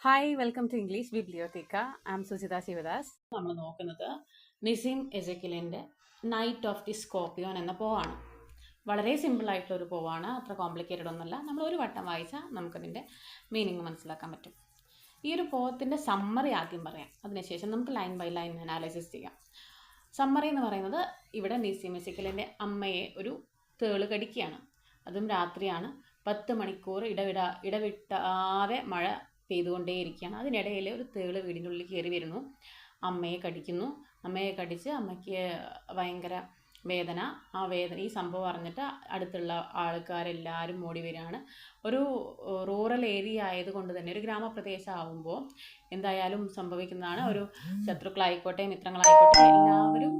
Hi welcome to English bibliotheca. I am Sujitha Sivadas. നമ്മൾ നോക്കുന്നത് നിസിം എസക്കിലിൻ്റെ നൈറ്റ് ഓഫ് ദി സ്കോർപ്പിയോൺ എന്ന പോവാണ്. വളരെ സിമ്പിളായിട്ടുള്ളൊരു പോവാണ്, അത്ര കോംപ്ലിക്കേറ്റഡ് ഒന്നുമല്ല. നമ്മൾ ഒരു വട്ടം വായിച്ചാൽ നമുക്കതിൻ്റെ മീനിങ് മനസ്സിലാക്കാൻ പറ്റും. ഈ ഒരു പോവത്തിൻ്റെ സമ്മറി ആദ്യം പറയാം, അതിനുശേഷം നമുക്ക് ലൈൻ ബൈ ലൈൻ അനാലിസിസ് ചെയ്യാം. സമ്മറി എന്ന് പറയുന്നത്, ഇവിടെ നിസിം എസക്കിലിൻ്റെ അമ്മയെ ഒരു തേള് കടിക്കുകയാണ്. അതും രാത്രിയാണ്. 10 മണിക്കൂർ ഇടവിട്ടാതെ മഴ പെയ്തുകൊണ്ടേയിരിക്കുകയാണ്. അതിനിടയിൽ ഒരു തേള് വീടിൻ്റെ ഉള്ളിൽ കയറി വരുന്നു, അമ്മയെ കടിക്കുന്നു. അമ്മയെ കടിച്ച് അമ്മയ്ക്ക് ഭയങ്കര വേദന. ഈ സംഭവം അറിഞ്ഞിട്ട് അടുത്തുള്ള ആൾക്കാരെല്ലാവരും ഓടി വരികയാണ്. ഒരു റൂറൽ ഏരിയ ആയതുകൊണ്ട് തന്നെ, ഒരു ഗ്രാമപ്രദേശം ആകുമ്പോൾ എന്തായാലും സംഭവിക്കുന്നതാണ്. ഒരു ശത്രുക്കളായിക്കോട്ടെ മിത്രങ്ങളായിക്കോട്ടെ എല്ലാവരും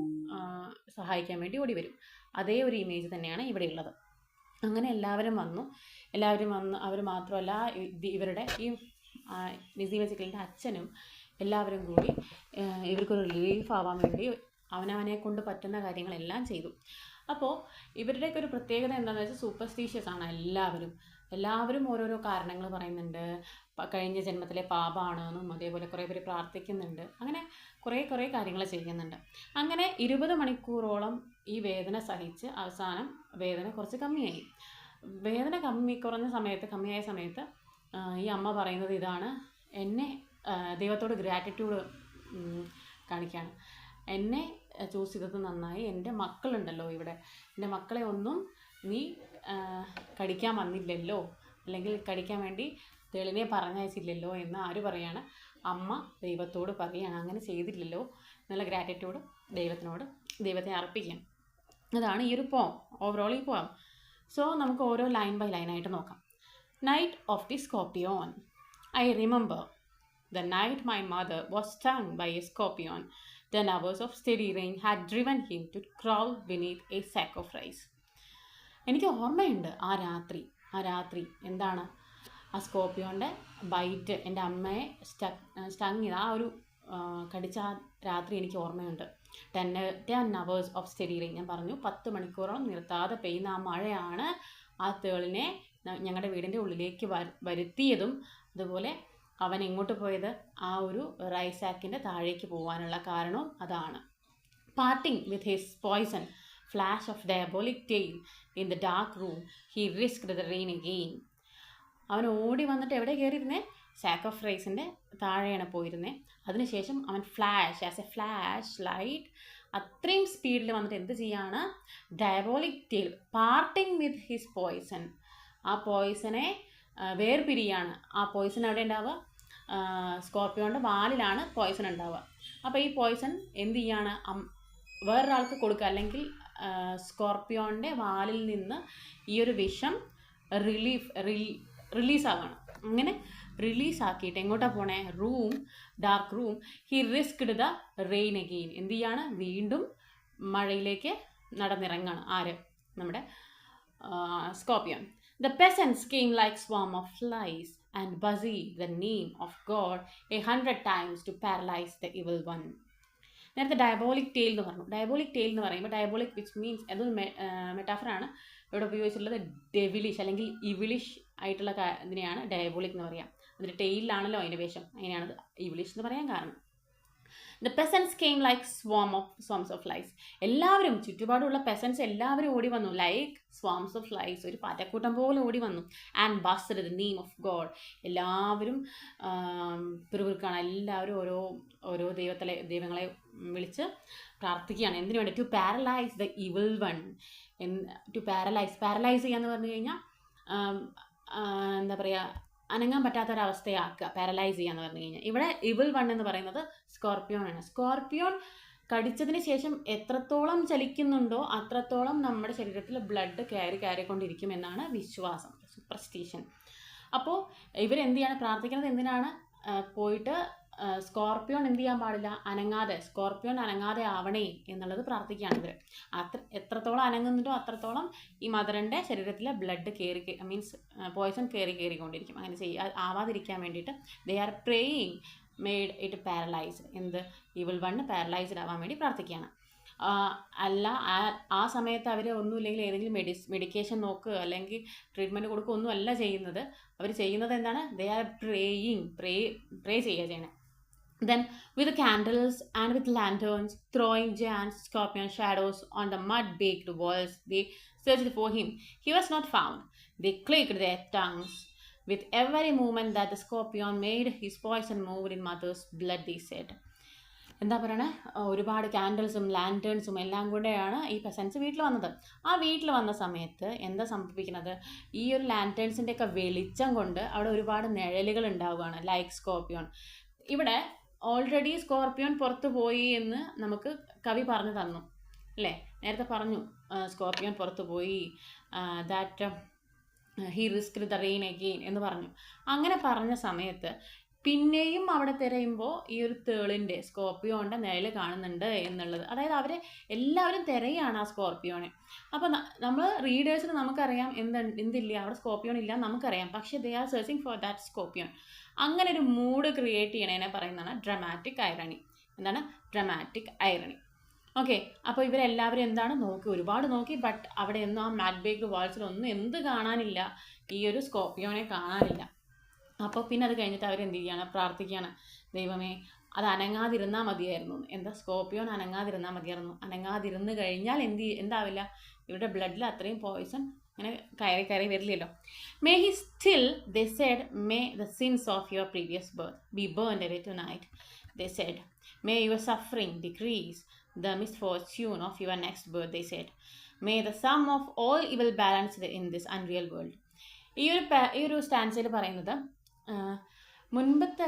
സഹായിക്കാൻ വേണ്ടി ഓടി വരും. അതേ ഒരു ഇമേജ് തന്നെയാണ് ഇവിടെ ഉള്ളത്. അങ്ങനെ എല്ലാവരും വന്നു. അവർ മാത്രമല്ല, ഇവരുടെ ഈ നിസിം എസക്കിലിൻ്റെ അച്ഛനും എല്ലാവരും കൂടി ഇവർക്കൊരു റിലീഫ് ആവാൻ വേണ്ടി അവനവനെ കൊണ്ട് പറ്റുന്ന കാര്യങ്ങളെല്ലാം ചെയ്തു. അപ്പോൾ ഇവരുടെയൊക്കെ ഒരു പ്രത്യേകത എന്താണെന്ന് വെച്ചാൽ, സൂപ്പർസ്റ്റീഷ്യസ് ആണ് എല്ലാവരും ഓരോരോ കാരണങ്ങൾ പറയുന്നുണ്ട്. കഴിഞ്ഞ ജന്മത്തിലെ പാപമാണെന്നും അതേപോലെ കുറേ പേര് പ്രാർത്ഥിക്കുന്നുണ്ട്. അങ്ങനെ കുറേ കാര്യങ്ങൾ ചെയ്യുന്നുണ്ട്. അങ്ങനെ 20 മണിക്കൂറോളം ഈ വേദന സഹിച്ച് അവസാനം വേദന കുറച്ച് കമ്മിയായി. വേദന കമ്മിയായ സമയത്ത് ഈ അമ്മ പറയുന്നത് ഇതാണ്: എന്നെ ദൈവത്തോട് ഗ്രാറ്റിറ്റ്യൂഡ് കാണിക്കുകയാണ്. എന്നെ ചൂസ് ചെയ്തത് നന്നായി. എൻ്റെ മക്കളുണ്ടല്ലോ ഇവിടെ, എൻ്റെ മക്കളെ ഒന്നും നീ കടിക്കാൻ വന്നില്ലല്ലോ, അല്ലെങ്കിൽ കടിക്കാൻ വേണ്ടി തെളിനെ പറഞ്ഞയച്ചില്ലല്ലോ എന്ന് ആര് പറയാണ്? അമ്മ ദൈവത്തോട് പറയുകയാണ്. അങ്ങനെ ചെയ്തില്ലല്ലോ എന്നുള്ള ഗ്രാറ്റിറ്റ്യൂഡ് ദൈവത്തെ അർപ്പിക്കാം. അതാണ് ഈ ഒരു പോം, ഓവറോൾ ഈ പോം. സോ നമുക്ക് ഓരോ ലൈൻ ബൈ ലൈനായിട്ട് നോക്കാം. Night of the Scorpion. I remember the night my mother was stung by a scorpion. 10 hours of steady rain had driven him to crawl beneath a sack of rice. എനിക്ക് ഓർമ്മയുണ്ട് ആ രാത്രി എന്താണ്, ആ സ്കോർപ്പിയോൻ്റെ byte എൻ്റെ അമ്മയെ സ്റ്റങ് ചെയ്ത് ആ ഒരു കടിച്ച ആ രാത്രി എനിക്ക് ഓർമ്മയുണ്ട്. 10 hours of steady rain, ഞാൻ പറഞ്ഞു 10 മണിക്കൂറോളം നിർത്താതെ പെയ്യുന്ന ആ മഴയാണ് ആ തേളിനെ ഞങ്ങളുടെ വീടിൻ്റെ ഉള്ളിലേക്ക് വരുത്തിയതും. അതുപോലെ അവൻ എങ്ങോട്ട് പോയത്? ആ ഒരു റൈസ് സാക്കിൻ്റെ താഴേക്ക് പോകാനുള്ള കാരണവും അതാണ്. Parting with his poison flash of diabolic tail in the dark room he risked the rain again. അവൻ ഓടി വന്നിട്ട് എവിടെ കയറിയിരുന്നേ? സാക്ക് ഓഫ് റൈസിൻ്റെ താഴെയാണ് പോയിരുന്നത്. അതിനുശേഷം അവൻ ആസ് എ ഫ്ലാഷ് ലൈറ്റ് അത്രയും സ്പീഡിൽ വന്നിട്ട് എന്ത് ചെയ്യാണ്? Diabolic tail parting with his poison, ആ പോയ്സനെ വേർപിരിയാണ്. ആ പോയ്സൺ എവിടെ ഉണ്ടാവുക? സ്കോർപ്പിയോൻ്റെ വാലിലാണ് പോയ്സൺ ഉണ്ടാവുക. അപ്പോൾ ഈ പോയ്സൺ എന്ത് ചെയ്യാണ്? വേറൊരാൾക്ക് കൊടുക്കുക, അല്ലെങ്കിൽ സ്കോർപ്പിയോൻ്റെ വാലിൽ നിന്ന് ഈ ഒരു വിഷം റിലീസാകണം. അങ്ങനെ റിലീസാക്കിയിട്ട് എങ്ങോട്ടാണ് പോണേ? Dark room. He risked the rain again. എന്ത് ചെയ്യാണ്? വീണ്ടും മഴയിലേക്ക് നടന്നിറങ്ങാണ്. ആര്? നമ്മുടെ scorpion. The peasants came like swarm of flies and buzzed the name of God 100 times to paralyze the evil one. നേരത്തെ ഡയബോളിക് ടെയിൽ എന്ന് പറഞ്ഞു. ഡയബോളിക് ടെയിൽ എന്ന് പറയുമ്പോൾ ഡയബോളിക് വിച്ച് മീൻസ് അതൊരു മെറ്റാഫറാണ് ഇവിടെ ഉപയോഗിച്ചിട്ടുള്ളത്. ഡെവിലിഷ് അല്ലെങ്കിൽ ഇവിളിഷ് ആയിട്ടുള്ള ഇതിനെയാണ് ഡയബോളിക് എന്ന് പറയാം. അതിൻ്റെ ടെയിലാണല്ലോ അതിൻ്റെ വേഷം, അങ്ങനെയാണത് ഇവിളിഷ് എന്ന് പറയാൻ കാരണം. The peasants came like swarms of flies. എല്ലാവരും, ചുറ്റുപാടുള്ള പെസൻസ് എല്ലാവരും ഓടി വന്നു. ലൈക്ക് സ്വാംസ് ഓഫ് ഫ്ലൈസ്, ഒരു പാറ്റക്കൂട്ടം പോലെ ഓടി വന്നു. And buzzed the name of God. എല്ലാവരും പിറുപിറുക്കാണ്. എല്ലാവരും ഓരോ ദൈവങ്ങളെ വിളിച്ച് പ്രാർത്ഥിക്കുകയാണ്. എന്തിനു വേണ്ടി? To paralyse the evil one. To paralyse ചെയ്യാന്ന് പറഞ്ഞു കഴിഞ്ഞാൽ എന്താ പറയുക, അനങ്ങാൻ പറ്റാത്തൊരവസ്ഥയാക്കുക, പാരലൈസ് ചെയ്യാന്ന് പറഞ്ഞു കഴിഞ്ഞാൽ. ഇവിടെ ഇവിൾ വൺ എന്ന് പറയുന്നത് സ്കോർപ്പിയോൺ ആണ്. സ്കോർപ്പിയോൺ കടിച്ചതിന് ശേഷം എത്രത്തോളം ചലിക്കുന്നുണ്ടോ അത്രത്തോളം നമ്മുടെ ശരീരത്തിൽ ബ്ലഡ് കയറിക്കൊണ്ടിരിക്കും എന്നാണ് വിശ്വാസം, സൂപ്പർസ്റ്റിഷൻ. അപ്പോൾ ഇവരെന്ത് ചെയ്യാണ്? പ്രാർത്ഥിക്കുന്നത് എന്തിനാണ്? പോയിട്ട് സ്കോർപ്പിയോൺ എന്ത് ചെയ്യാൻ പാടില്ല? സ്കോർപ്പിയോൺ അനങ്ങാതെ ആവണേ എന്നുള്ളത് പ്രാർത്ഥിക്കുകയാണ് ഇവർ. എത്രത്തോളം അനങ്ങുന്നുണ്ടോ അത്രത്തോളം ഈ മദറിൻ്റെ ശരീരത്തിലെ ബ്ലഡ് പോയ്സൺ കയറിക്കൊണ്ടിരിക്കും. അങ്ങനെ ആവാതിരിക്കാൻ വേണ്ടിയിട്ട് they are praying made it paralysed. Evil one paralysed ആവാൻ വേണ്ടി പ്രാർത്ഥിക്കുകയാണ്. അല്ല ആ സമയത്ത് അവർ ഒന്നുമില്ലെങ്കിൽ ഏതെങ്കിലും മെഡിക്കേഷൻ നോക്കുക അല്ലെങ്കിൽ ട്രീറ്റ്മെൻറ്റ് കൊടുക്കുക ഒന്നും അല്ല ചെയ്യുന്നത്. അവർ ചെയ്യുന്നത് എന്താണ്? ദേ ആർ പ്രേ ചെയ്യുക ചെയ്യണേ. Then, with the candles and with lanterns, throwing giant scorpion shadows on the mud-baked walls, they searched for him. He was not found. They clicked their tongues. With every movement that the scorpion made, his poison moved in mother's blood, they said. എന്താ പറയണേ, ഒരുപാട് ക്യാൻഡിൽസും ലാൻറ്റേൺസും എല്ലാം കൂടെയാണ് ഈ പെസൻസ് വീട്ടിൽ വന്നത്. ആ വീട്ടിൽ വന്ന സമയത്ത് എന്താ സംഭവിക്കുന്നത്? ഈ ഒരു ലാൻറ്റേൺസിൻ്റെ ഒക്കെ വെളിച്ചം കൊണ്ട് അവിടെ ഒരുപാട് നിഴലുകൾ ഉണ്ടാവുകയാണ്, ലൈക്ക് സ്കോർപ്പിയോൺ. ഇവിടെ ഓൾറെഡി സ്കോർപ്പിയോൺ പുറത്തു പോയി എന്ന് നമുക്ക് കവി പറഞ്ഞു തന്നു അല്ലേ? നേരത്തെ പറഞ്ഞു സ്കോർപ്പിയോൺ പുറത്തു പോയി, that he risked the rain again എന്ന് പറഞ്ഞു. അങ്ങനെ പറഞ്ഞ സമയത്ത് പിന്നെയും അവിടെ തിരയുമ്പോൾ ഈ ഒരു തേളിൻ്റെ സ്കോർപ്പിയോൻ്റെ നിഴൽ കാണുന്നുണ്ട് എന്നുള്ളത്. അതായത് അവർ എല്ലാവരും തിരയാണ് ആ സ്കോർപ്പിയോനെ. അപ്പോൾ നമ്മൾ റീഡേഴ്സിന് നമുക്കറിയാം എന്തില്ല, അവിടെ സ്കോർപ്പിയോൺ ഇല്ല നമുക്കറിയാം. പക്ഷേ they are searching for that scorpion. അങ്ങനെ ഒരു മൂഡ് ക്രിയേറ്റ് ചെയ്യണതിനെ പറയുന്നതാണ് ഡ്രമാറ്റിക് ഐറണി. എന്താണ് ഡ്രമാറ്റിക് ഐറണി? ഓക്കെ, അപ്പോൾ ഇവരെല്ലാവരും എന്താണ് ഒരുപാട് നോക്കി. ബട്ട് അവിടെ ഒന്നും ആ മാറ്റ് ബേക്ക്ഡ് വാൾസിലൊന്നും എന്ത് കാണാനില്ല, ഈ ഒരു സ്കോർപ്പിയോനെ കാണാനില്ല. അപ്പോൾ പിന്നെ അത് കഴിഞ്ഞിട്ട് അവരെന്ത് ചെയ്യുകയാണ്? പ്രാർത്ഥിക്കുകയാണ്, ദൈവമേ അത് അനങ്ങാതിരുന്നാൽ മതിയായിരുന്നു. എന്താ? സ്കോർപ്പിയോൺ അനങ്ങാതിരുന്നാൽ മതിയായിരുന്നു. അനങ്ങാതിരുന്ന് കഴിഞ്ഞാൽ എന്താവില്ല? ഇവരുടെ ബ്ലഡിൽ അത്രയും പോയിസൺ അങ്ങനെ കയറി വരില്ലല്ലോ. May he still, they said, may the sins of your previous birth be burned away tonight, they said. May your suffering decrease the misfortune of your next birth, they said. May the sum of all evil balance in this unreal world. ഈ ഒരു സ്റ്റാൻസയിൽ പറയുന്നത് മുൻപത്തെ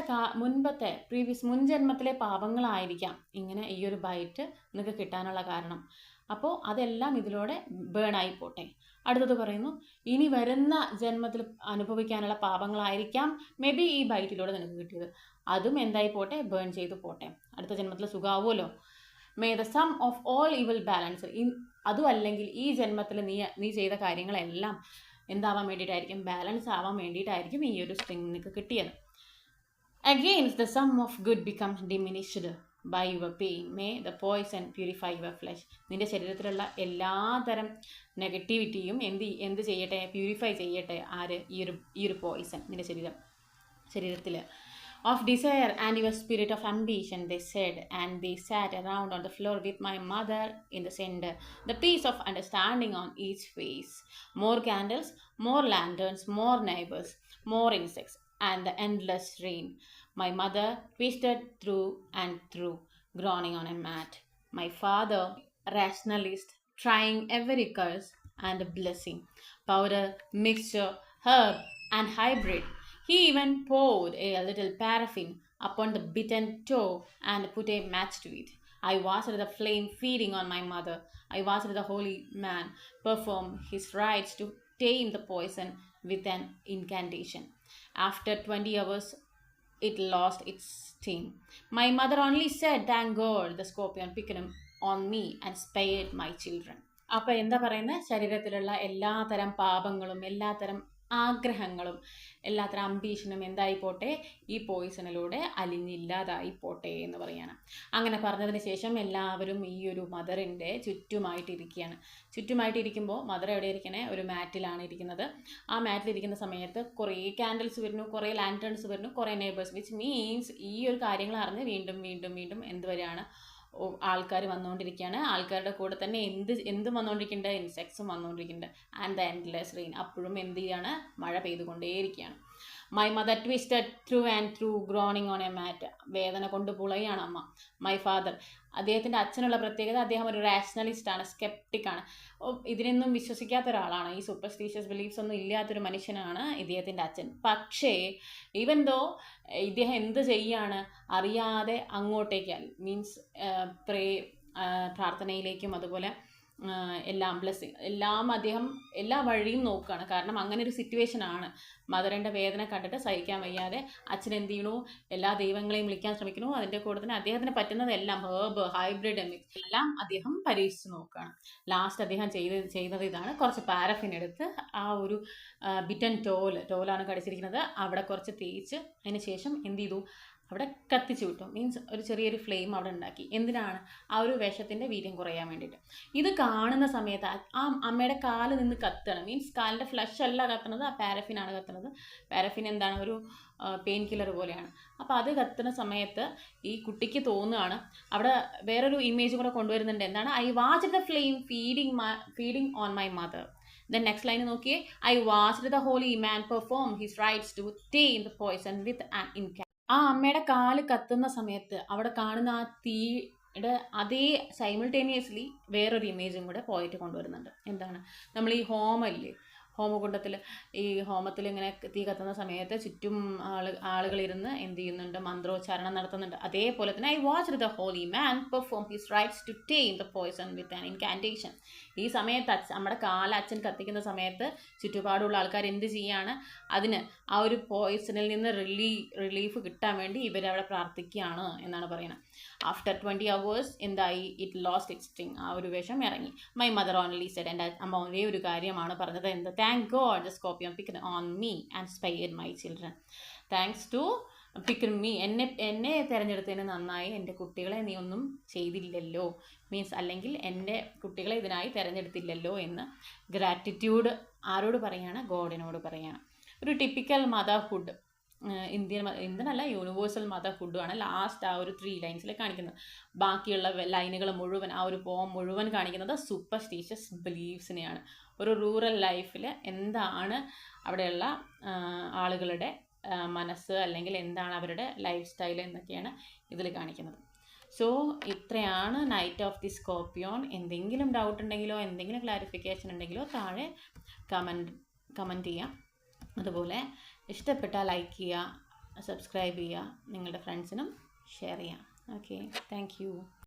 മുൻജന്മത്തിലെ പാപങ്ങളായിരിക്കാം ഇങ്ങനെ ഈ ഒരു byte നിങ്ങൾക്ക് കിട്ടാനുള്ള കാരണം. അപ്പോൾ അതെല്ലാം ഇതിലൂടെ ബേണായി പോട്ടെ. അടുത്തത് പറയുന്നു, ഇനി വരുന്ന ജന്മത്തിൽ അനുഭവിക്കാനുള്ള പാപങ്ങളായിരിക്കാം മേ ബി ഈ ബൈറ്റിലൂടെ നിനക്ക് കിട്ടിയത്. അതും എന്തായി പോട്ടെ? ബേൺ ചെയ്ത് പോട്ടെ. അടുത്ത ജന്മത്തിൽ സുഖാവുമല്ലോ. May the sum of all evil balance. അതും അല്ലെങ്കിൽ ഈ ജന്മത്തിൽ നീ ചെയ്ത കാര്യങ്ങളെല്ലാം എന്താവാൻ വേണ്ടിയിട്ടായിരിക്കും? ബാലൻസ് ആവാൻ വേണ്ടിയിട്ടായിരിക്കും ഈ ഒരു സ്ട്രിങ് നിനക്ക് കിട്ടിയത്. Against the sum of good become diminished by your pain. May the poison purify your flesh. നിൻ്റെ ശരീരത്തിലുള്ള എല്ലാതരം നെഗറ്റിവിറ്റിയും എന്ത് ചെയ്യട്ടെ? പ്യൂരിഫൈ ചെയ്യട്ടെ. ആര്? ഈ ഒരു പോയിസൺ നിൻ്റെ ശരീരത്തിൽ. Of desire and your spirit of ambition, they said, and they sat around on the floor with my mother in the center, the piece of understanding on each face. More candles, more lanterns, more neighbors, more insects, and the endless rain. My mother twisted through and through, groaning on a mat. My father, rationalist, trying every curse and blessing, powder, mixture, herb, and hybrid. He even poured a little paraffin upon the bitten toe and put a match to it. I watched the flame feeding on my mother. I watched the holy man perform his rites to tame the poison with an incantation. After 20 hours, it lost its sting. My mother only said, "Thank God, the scorpion picked him on me and spared my children." അപ്പോൾ എന്താ പറയുന്നത്? ശരീരത്തിലുള്ള എല്ലാത്തരം പാപങ്ങളും എല്ലാത്തരം ആഗ്രഹങ്ങളും എല്ലാത്തരം അംബീഷനും എന്തായി പോട്ടെ? ഈ പോയിസണിലൂടെ അലിഞ്ഞില്ലാതായി പോട്ടെ എന്ന് പറയാണ്. അങ്ങനെ പറഞ്ഞതിന് ശേഷം എല്ലാവരും ഈ ഒരു മദറിൻ്റെ ചുറ്റുമായിട്ടിരിക്കുമ്പോൾ മദർ എവിടെ ഇരിക്കണേ? ഒരു മാറ്റിലാണ് ഇരിക്കുന്നത്. ആ മാറ്റിലിരിക്കുന്ന സമയത്ത് കുറേ ക്യാൻഡിൽസ് വരുന്നു, കുറേ ലാൻറ്റേൺസ് വരുന്നു, കുറേ നെയ്ബേഴ്സ്. വിച്ച് മീൻസ് ഈ ഒരു കാര്യങ്ങൾ അറിഞ്ഞ് വീണ്ടും എന്ത് വരികയാണ്? ആൾക്കാർ വന്നുകൊണ്ടിരിക്കുകയാണ്. ആൾക്കാരുടെ കൂടെ തന്നെ എന്തും വന്നുകൊണ്ടിരിക്കുന്നുണ്ട്? ഇൻസെക്ട്സും വന്നുകൊണ്ടിരിക്കുന്നുണ്ട്. And the endless rain. അപ്പോഴും എന്ത് ചെയ്യാണ്? മഴ പെയ്തുകൊണ്ടേയിരിക്കുകയാണ്. My mother twisted through and through, groaning on a mat. വേദന കൊണ്ട് പുളയാണ് അമ്മ. മൈ ഫാദർ, അദ്ദേഹത്തിൻ്റെ അച്ഛനുള്ള പ്രത്യേകത, അദ്ദേഹം ഒരു റാഷണലിസ്റ്റാണ്, സ്കെപ്റ്റിക്കാണ്. ഇതിനൊന്നും വിശ്വസിക്കാത്ത ഒരാളാണ്. ഈ സൂപ്പർസ്റ്റീഷ്യസ് ബിലീഫ്സ് ഒന്നും ഇല്ലാത്തൊരു മനുഷ്യനാണ് ഇദ്ദേഹത്തിൻ്റെ അച്ഛൻ. പക്ഷേ ഈവൻ ദോ ഇദ്ദേഹം എന്ത് ചെയ്യാണ്? അറിയാതെ അങ്ങോട്ടേക്ക് മീൻസ് പ്രാർത്ഥനയിലേക്കും അതുപോലെ എല്ലാം ബ്ലെസ്സിങ് അദ്ദേഹം എല്ലാ വഴിയും നോക്കുകയാണ്. കാരണം അങ്ങനെ ഒരു സിറ്റുവേഷനാണ്. മദറിൻ്റെ വേദന കണ്ടിട്ട് സഹിക്കാൻ വയ്യാതെ അച്ഛൻ എന്ത് ചെയ്യണു? എല്ലാ ദൈവങ്ങളെയും വിളിക്കാൻ ശ്രമിക്കണു. അതിൻ്റെ കൂടെ തന്നെ അദ്ദേഹത്തിന് പറ്റുന്നതെല്ലാം ഹേർബ്, ഹൈബ്രിഡ് എല്ലാം അദ്ദേഹം പരീക്ഷിച്ച് നോക്കുകയാണ്. ലാസ്റ്റ് അദ്ദേഹം ചെയ്യുന്നത് ഇതാണ്. കുറച്ച് പാരഫിൻ എടുത്ത് ആ ഒരു ബിറ്റൻ ടോലാണ് കടിച്ചിരിക്കുന്നത്, അവിടെ കുറച്ച് തേച്ച് അതിന് ശേഷം എന്ത് ചെയ്തു? അവിടെ കത്തിച്ചു വിട്ടു. മീൻസ് ഒരു ചെറിയൊരു ഫ്ലെയിം അവിടെ ഉണ്ടാക്കി. എന്തിനാണ്? ആ ഒരു വിഷത്തിൻ്റെ വീര്യം കുറയാൻ വേണ്ടിയിട്ട്. ഇത് കാണുന്ന സമയത്ത് ആ അമ്മയുടെ കാല് നിന്ന് കത്തുകയാണ്. മീൻസ് കാലിൻ്റെ ഫ്ലഷ് അല്ല കത്തുന്നത്, ആ പാരഫിനാണ് കത്തുന്നത്. പാരഫിൻ എന്താണ്? ഒരു പെയിൻ കില്ലർ പോലെയാണ്. അപ്പോൾ അത് കത്തുന്ന സമയത്ത് ഈ കുട്ടിക്ക് തോന്നുകയാണ്, അവിടെ വേറൊരു ഇമേജ് കൂടെ കൊണ്ടുവരുന്നുണ്ട്. എന്താണ്? I watched the flame feeding on my mother. Then next line നോക്കിയേ, I watched the holy man perform his rites to tame the poison with an incantation. ആ അമ്മയുടെ കാല് കത്തുന്ന സമയത്ത് അവിടെ കാണുന്ന ആ തീയുടെ അതേ സൈമിൾട്ടേനിയസ്ലി വേറൊരു ഇമേജും കൂടെ പോയിട്ട് കൊണ്ടുവരുന്നുണ്ട്. എന്താണ്? നമ്മൾ ഈ ഹോമമില്ലേ, ഹോമകുണ്ടത്തിൽ, ഈ ഹോമത്തിൽ ഇങ്ങനെ തീ കത്തുന്ന സമയത്ത് ചുറ്റും ആളുകളിരുന്ന് എന്ത് ചെയ്യുന്നുണ്ട്? മന്ത്രോച്ചാരണം നടത്തുന്നുണ്ട്. അതേപോലെ തന്നെ I watched the holy man perform his rites to tame the poison with an incantation. ഈ സമയത്ത് നമ്മുടെ അച്ഛൻ കത്തിക്കുന്ന സമയത്ത് ചുറ്റുപാടുള്ള ആൾക്കാർ എന്ത് ചെയ്യാണ്? അതിന് ആ ഒരു പോയ്സണിൽ നിന്ന് റിലീഫ് കിട്ടാൻ വേണ്ടി ഇവരവിടെ പ്രാർത്ഥിക്കുകയാണ് എന്നാണ് പറയുന്നത്. ആഫ്റ്റർ 20 hours എന്തായി? It lost it's sting. ആ ഒരു വിഷം ഇറങ്ങി. മൈ മദർ ഓൺലി സെഡ്, എൻ്റെ അമ്മ ഒരേ ഒരു കാര്യമാണ് പറഞ്ഞത്. എന്ത്? Thank God the scorpion picked on me and spared my children. Thanks to picked me, എന്നെ തിരഞ്ഞെടുത്തതിന് നന്നായി. എൻ്റെ കുട്ടികളെ നീ ഒന്നും ചെയ്തില്ലല്ലോ, മീൻസ് അല്ലെങ്കിൽ എൻ്റെ കുട്ടികളെ ഇതിനായി തിരഞ്ഞെടുത്തില്ലല്ലോ എന്ന് ഗ്രാറ്റിറ്റ്യൂഡ് ആരോട് പറയാണ്? ഗോഡിനോട് പറയാണ്. ഒരു ടിപ്പിക്കൽ മദർഹുഡ്, ഇന്ത്യനല്ല യൂണിവേഴ്സൽ മദർഹുഡുമാണ് ലാസ്റ്റ് ആ ഒരു 3 ലൈൻസിൽ കാണിക്കുന്നത്. ബാക്കിയുള്ള ലൈനുകൾ മുഴുവൻ, ആ ഒരു പോം മുഴുവൻ കാണിക്കുന്നത് സൂപ്പർസ്റ്റീഷ്യസ് ബിലീഫ്സിനെയാണ്. ഒരു റൂറൽ ലൈഫിൽ എന്താണ് അവിടെയുള്ള ആളുകളുടെ മനസ്സ്, അല്ലെങ്കിൽ എന്താണ് അവരുടെ ലൈഫ് സ്റ്റൈൽ എന്നൊക്കെയാണ് ഇതിൽ കാണിക്കുന്നത്. സോ ഇത്രയാണ് നൈറ്റ് ഓഫ് ദി സ്കോർപിയോൺ. എന്തെങ്കിലും ഡൗട്ട് ഉണ്ടെങ്കിലോ എന്തെങ്കിലും ക്ലാരിഫിക്കേഷൻ ഉണ്ടെങ്കിലോ താഴെ കമൻറ്റ് ചെയ്യാം. അതുപോലെ ഇഷ്ടപ്പെട്ടാൽ ലൈക്ക് ചെയ്യുക, സബ്സ്ക്രൈബ് ചെയ്യുക, നിങ്ങളുടെ ഫ്രണ്ട്സിനും ഷെയർ ചെയ്യാം. Okay, thank you.